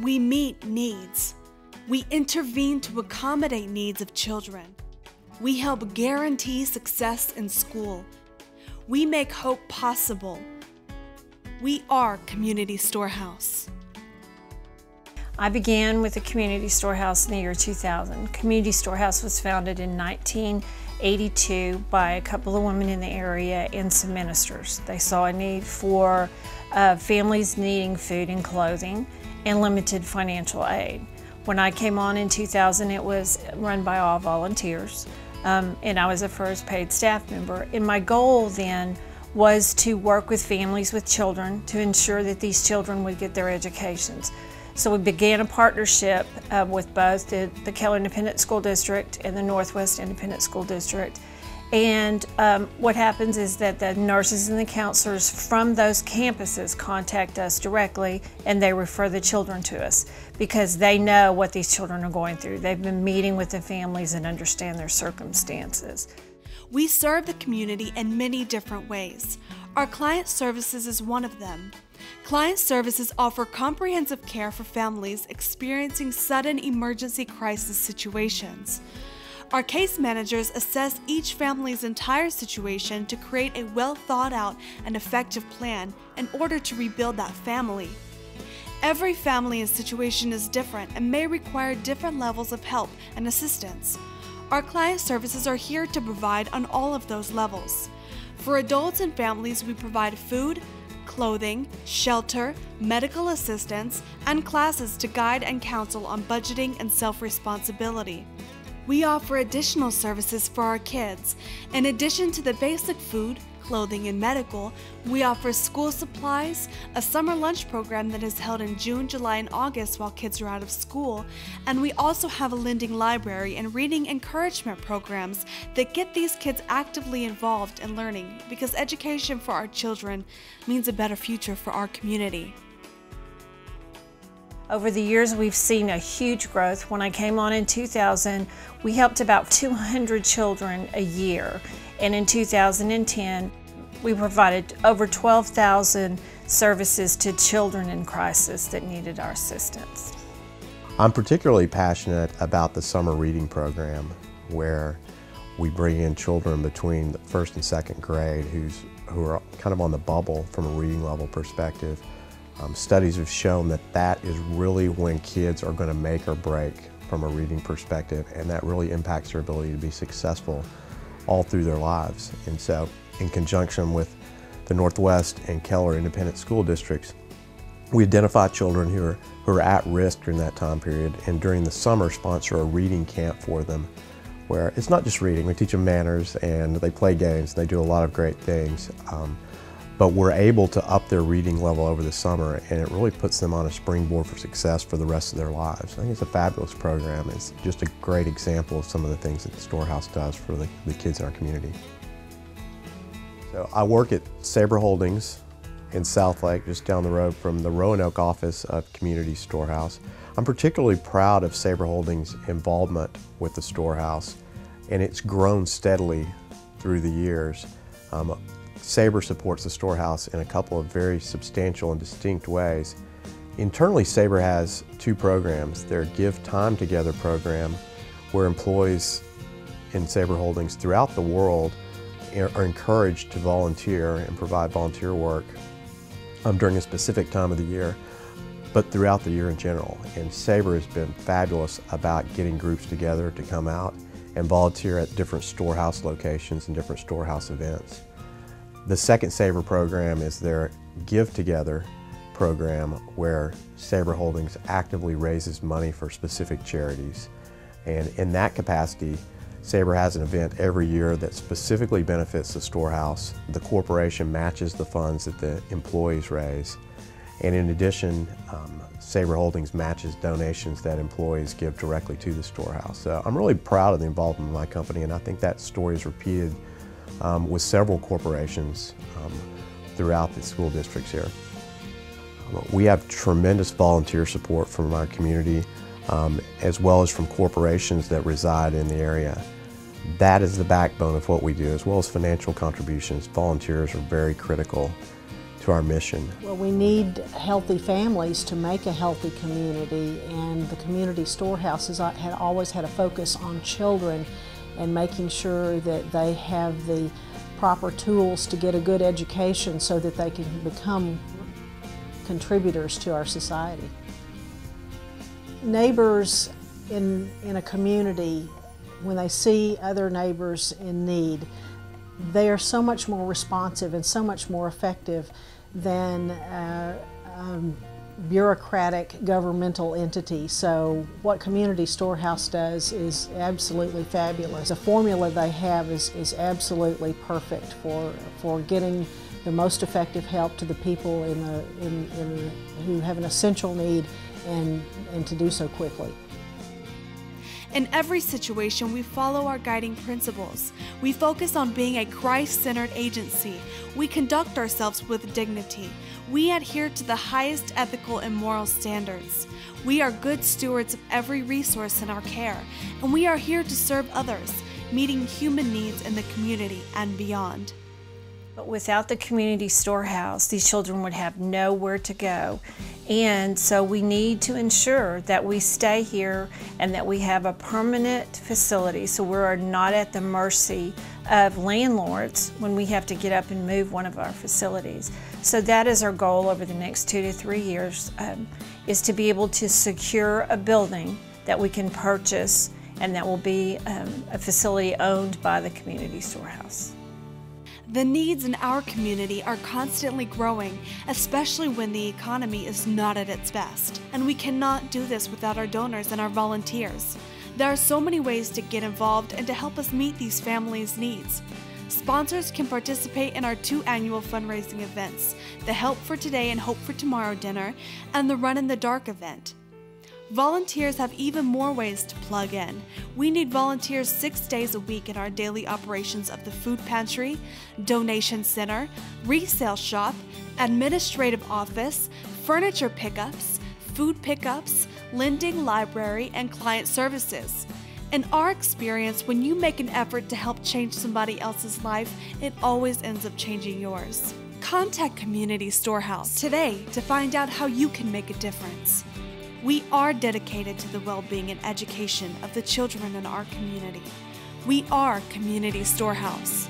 We meet needs. We intervene to accommodate needs of children. We help guarantee success in school. We make hope possible. We are Community Storehouse. I began with the Community Storehouse in the year 2000. Community Storehouse was founded in 1982 by a couple of women in the area and some ministers. They saw a need for families needing food and clothing and limited financial aid. When I came on in 2000, it was run by all volunteers, and I was the first paid staff member. And my goal then was to work with families with children to ensure that these children would get their educations. So we began a partnership with both the Keller Independent School District and the Northwest Independent School District. And what happens is that the nurses and the counselors from those campuses contact us directly, and they refer the children to us because they know what these children are going through. They've been meeting with the families and understand their circumstances. We serve the community in many different ways. Our client services is one of them. Client services offer comprehensive care for families experiencing sudden emergency crisis situations. Our case managers assess each family's entire situation to create a well thought out and effective plan in order to rebuild that family. Every family and situation is different and may require different levels of help and assistance. Our client services are here to provide on all of those levels. For adults and families, we provide food, clothing, shelter, medical assistance, and classes to guide and counsel on budgeting and self-responsibility. We offer additional services for our kids. In addition to the basic food, clothing, and medical, we offer school supplies, a summer lunch program that is held in June, July, and August while kids are out of school, and we also have a lending library and reading encouragement programs that get these kids actively involved in learning, because education for our children means a better future for our community. Over the years, we've seen a huge growth. When I came on in 2000, we helped about 200 children a year. And in 2010, we provided over 12,000 services to children in crisis that needed our assistance. I'm particularly passionate about the summer reading program, where we bring in children between the first and second grade who are kind of on the bubble from a reading level perspective. Studies have shown that that is really when kids are going to make or break from a reading perspective, and that really impacts their ability to be successful all through their lives. And so, in conjunction with the Northwest and Keller Independent School Districts, we identify children who are at risk during that time period, and during the summer sponsor a reading camp for them, where it's not just reading. We teach them manners, and they play games, and they do a lot of great things. But we're able to up their reading level over the summer, and it really puts them on a springboard for success for the rest of their lives. I think it's a fabulous program. It's just a great example of some of the things that the Storehouse does for the kids in our community. So I work at Sabre Holdings in Southlake, just down the road from the Roanoke office of Community Storehouse. I'm particularly proud of Sabre Holdings' involvement with the Storehouse, and it's grown steadily through the years. Sabre supports the Storehouse in a couple of very substantial and distinct ways. Internally, Sabre has two programs. Their Give Time Together program, where employees in Sabre Holdings throughout the world are encouraged to volunteer and provide volunteer work during a specific time of the year, but throughout the year in general. And Sabre has been fabulous about getting groups together to come out and volunteer at different Storehouse locations and different Storehouse events. The second Sabre program is their Give Together program, where Sabre Holdings actively raises money for specific charities. And in that capacity, Sabre has an event every year that specifically benefits the Storehouse. The corporation matches the funds that the employees raise. And in addition, Sabre Holdings matches donations that employees give directly to the Storehouse. So I'm really proud of the involvement of my company, and I think that story is repeated with several corporations throughout the school districts here. We have tremendous volunteer support from our community, as well as from corporations that reside in the area. That is the backbone of what we do, as well as financial contributions. Volunteers are very critical to our mission. Well, we need healthy families to make a healthy community, and the Community Storehouse had always had a focus on children and making sure that they have the proper tools to get a good education so that they can become contributors to our society. Neighbors in a community, when they see other neighbors in need, they are so much more responsive and so much more effective than bureaucratic governmental entity. So what Community Storehouse does is absolutely fabulous. The formula they have is absolutely perfect for getting the most effective help to the people who have an essential need, and to do so quickly. In every situation, we follow our guiding principles. We focus on being a Christ-centered agency. We conduct ourselves with dignity. We adhere to the highest ethical and moral standards. We are good stewards of every resource in our care, and we are here to serve others, meeting human needs in the community and beyond. But without the Community Storehouse, these children would have nowhere to go. And so we need to ensure that we stay here and that we have a permanent facility so we're not at the mercy of landlords when we have to get up and move one of our facilities. So that is our goal over the next 2 to 3 years, is to be able to secure a building that we can purchase and that will be a facility owned by the Community Storehouse. The needs in our community are constantly growing, especially when the economy is not at its best. And we cannot do this without our donors and our volunteers. There are so many ways to get involved and to help us meet these families' needs. Sponsors can participate in our 2 annual fundraising events, the Help for Today and Hope for Tomorrow dinner, and the Run in the Dark event. Volunteers have even more ways to plug in. We need volunteers 6 days a week in our daily operations of the food pantry, donation center, resale shop, administrative office, furniture pickups, food pickups, lending, library, and client services. In our experience, when you make an effort to help change somebody else's life, it always ends up changing yours. Contact Community Storehouse today to find out how you can make a difference. We are dedicated to the well-being and education of the children in our community. We are Community Storehouse.